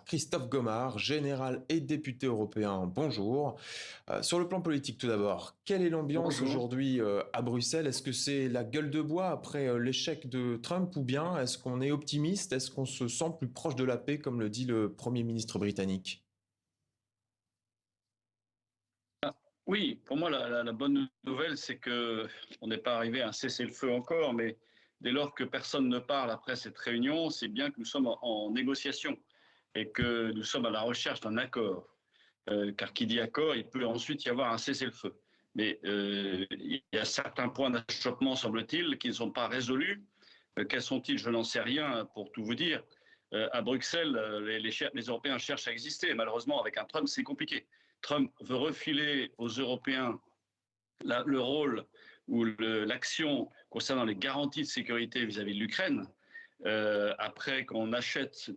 Christophe Gomard, général et député européen. Bonjour. Sur le plan politique tout d'abord, quelle est l'ambiance Bonjour. aujourd'hui à Bruxelles? Est-ce que c'est la gueule de bois après l'échec de Trump ou bien est-ce qu'on est optimiste? Est-ce qu'on se sent plus proche de la paix comme le dit le Premier ministre britannique? Oui, pour moi, la bonne nouvelle, c'est que on n'est pas arrivé à un cessez-le-feu encore, mais dès lors que personne ne parle après cette réunion, c'est bien que nous sommes en négociation et que nous sommes à la recherche d'un accord. Car qui dit accord, il peut ensuite y avoir un cessez-le-feu. Mais il y a certains points d'achoppement, semble-t-il, qui ne sont pas résolus. Quels sont-ils? Je n'en sais rien, pour tout vous dire. À Bruxelles, les Européens cherchent à exister. Malheureusement, avec un Trump, c'est compliqué. Trump veut refiler aux Européens le rôle ou l'action concernant les garanties de sécurité vis-à-vis de l'Ukraine. Après que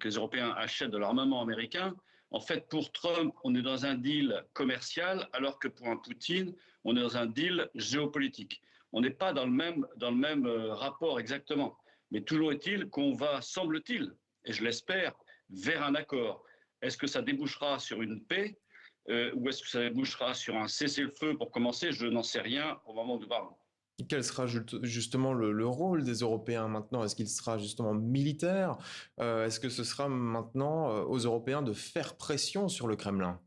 les Européens achètent de l'armement américain, en fait, pour Trump, on est dans un deal commercial, alors que pour un Poutine, on est dans un deal géopolitique. On n'est pas dans le même rapport exactement. Mais toujours est-il qu'on va, semble-t-il, et je l'espère, vers un accord. Est-ce que ça débouchera sur une paix ou est-ce que ça débouchera sur un cessez-le-feu pour commencer? Je n'en sais rien au moment où nous parlons. Quel sera justement le rôle des Européens maintenant? Est-ce qu'il sera justement militaire? Est-ce que ce sera maintenant aux Européens de faire pression sur le Kremlin?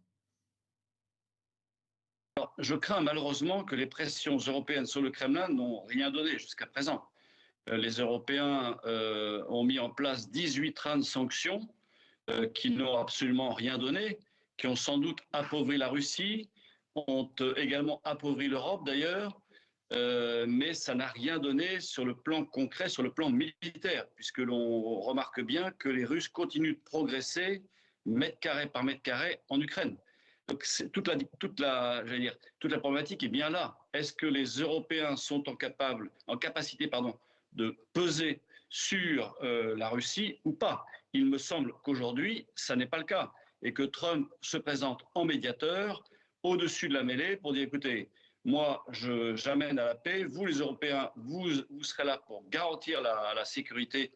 Alors, je crains malheureusement que les pressions européennes sur le Kremlin n'ont rien donné jusqu'à présent. Les Européens ont mis en place 18 trains de sanctions qui n'ont absolument rien donné, qui ont sans doute appauvri la Russie, ont également appauvri l'Europe d'ailleurs, mais ça n'a rien donné sur le plan concret, sur le plan militaire, puisque l'on remarque bien que les Russes continuent de progresser mètre carré par mètre carré en Ukraine. Donc toute la problématique est bien là. Est-ce que les Européens sont en capacité, de peser sur la Russie ou pas? Il me semble qu'aujourd'hui, ça n'est pas le cas et que Trump se présente en médiateur au-dessus de la mêlée pour dire écoutez, moi, j'amène à la paix. Vous, les Européens, vous serez là pour garantir la sécurité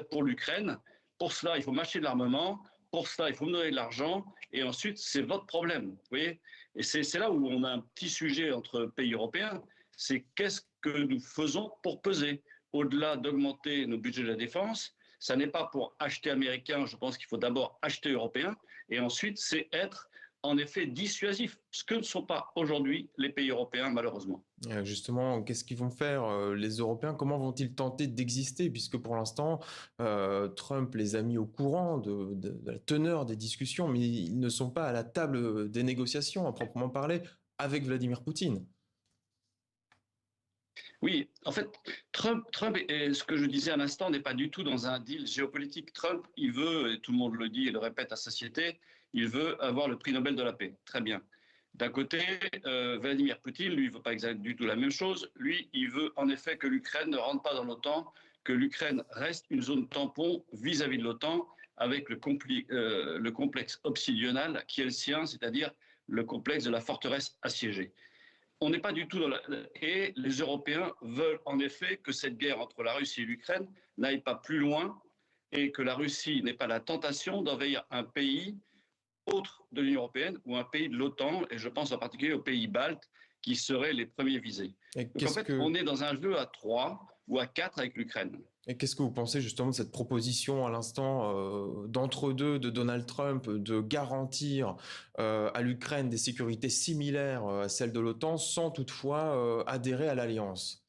pour l'Ukraine. Pour cela, il faut m'acheter de l'armement. Pour cela, il faut me donner de l'argent. Et ensuite, c'est votre problème. Vous voyez? Et c'est là où on a un petit sujet entre pays européens. C'est qu'est-ce que nous faisons pour peser? Au-delà d'augmenter nos budgets de la défense, ça n'est pas pour acheter américain. Je pense qu'il faut d'abord acheter européen. Et ensuite, c'est être en effet dissuasif, ce que ne sont pas aujourd'hui les pays européens, malheureusement. Justement, qu'est-ce qu'ils vont faire, les Européens? Comment vont-ils tenter d'exister? Puisque pour l'instant, Trump les a mis au courant de la teneur des discussions, mais ils ne sont pas à la table des négociations, à proprement parler, avec Vladimir Poutine. Oui, en fait, Trump et ce que je disais à l'instant, n'est pas du tout dans un deal géopolitique. Trump, il veut, et tout le monde le dit et le répète à satiété, il veut avoir le prix Nobel de la paix. Très bien. D'un côté, Vladimir Poutine, lui, il ne veut pas exactement du tout la même chose. Lui, il veut en effet que l'Ukraine ne rentre pas dans l'OTAN, que l'Ukraine reste une zone tampon vis-à-vis de l'OTAN, avec le complexe obsidional qui est le sien, c'est-à-dire le complexe de la forteresse assiégée. On n'est pas du tout dans la... Et les Européens veulent en effet que cette guerre entre la Russie et l'Ukraine n'aille pas plus loin et que la Russie n'ait pas la tentation d'envahir un pays autre de l'Union européenne ou un pays de l'OTAN, et je pense en particulier aux pays baltes qui seraient les premiers visés. Et Donc en qu'est-ce fait, que, on est dans un jeu à 3 ou à 4 avec l'Ukraine. et qu'est-ce que vous pensez justement de cette proposition à l'instant d'entre-deux de Donald Trump de garantir à l'Ukraine des sécurités similaires à celles de l'OTAN sans toutefois adhérer à l'alliance?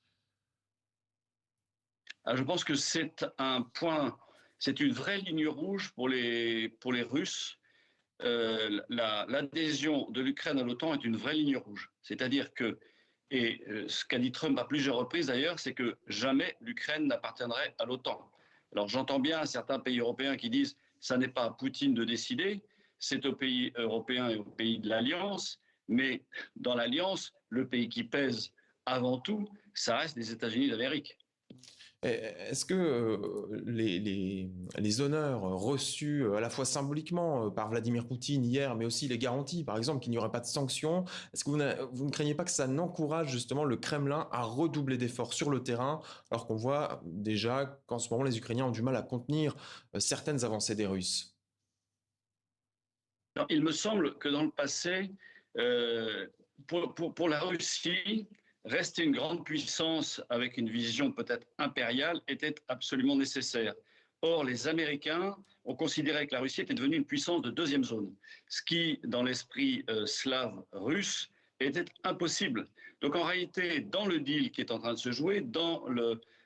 Alors, je pense que c'est un point, c'est une vraie ligne rouge pour les Russes. L'adhésion de l'Ukraine à l'OTAN est une vraie ligne rouge. C'est-à-dire que, ce qu'a dit Trump à plusieurs reprises d'ailleurs, c'est que jamais l'Ukraine n'appartiendrait à l'OTAN. Alors j'entends bien certains pays européens qui disent ça n'est pas à Poutine de décider, c'est aux pays européens et aux pays de l'Alliance, mais dans l'Alliance, le pays qui pèse avant tout, ça reste les États-Unis d'Amérique. Est-ce que les honneurs reçus à la fois symboliquement par Vladimir Poutine hier, mais aussi les garanties, par exemple, qu'il n'y aurait pas de sanctions, est-ce que vous ne craignez pas que ça n'encourage justement le Kremlin à redoubler d'efforts sur le terrain, alors qu'on voit déjà qu'en ce moment les Ukrainiens ont du mal à contenir certaines avancées des Russes? Alors, il me semble que dans le passé, euh, pour la Russie, rester une grande puissance avec une vision peut-être impériale était absolument nécessaire. Or, les Américains ont considéré que la Russie était devenue une puissance de deuxième zone, ce qui, dans l'esprit slave russe, était impossible. Donc, en réalité, dans le deal qui est en train de se jouer, dans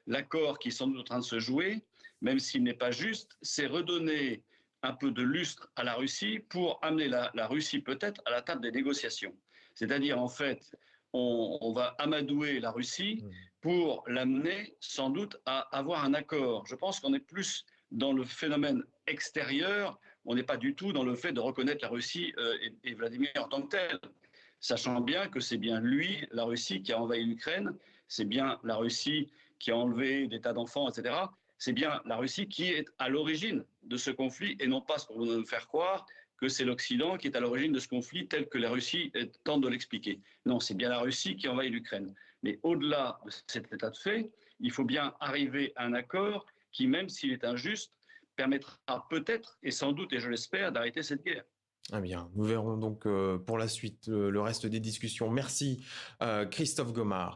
l'accord qui est sans doute en train de se jouer, même s'il n'est pas juste, c'est redonner un peu de lustre à la Russie pour amener la Russie peut-être à la table des négociations. C'est-à-dire, en fait, on va amadouer la Russie pour l'amener sans doute à avoir un accord. Je pense qu'on est plus dans le phénomène extérieur, on n'est pas du tout dans le fait de reconnaître la Russie et Vladimir en tant que tel, sachant bien que c'est bien lui, la Russie, qui a envahi l'Ukraine, c'est bien la Russie qui a enlevé des tas d'enfants, etc. C'est bien la Russie qui est à l'origine de ce conflit et non pas ce qu'on veut nous faire croire que c'est l'Occident qui est à l'origine de ce conflit tel que la Russie tente de l'expliquer. Non, c'est bien la Russie qui envahit l'Ukraine. Mais au-delà de cet état de fait, il faut bien arriver à un accord qui, même s'il est injuste, permettra peut-être et sans doute, et je l'espère, d'arrêter cette guerre. Ah bien, nous verrons donc pour la suite le reste des discussions. Merci Christophe Gomard.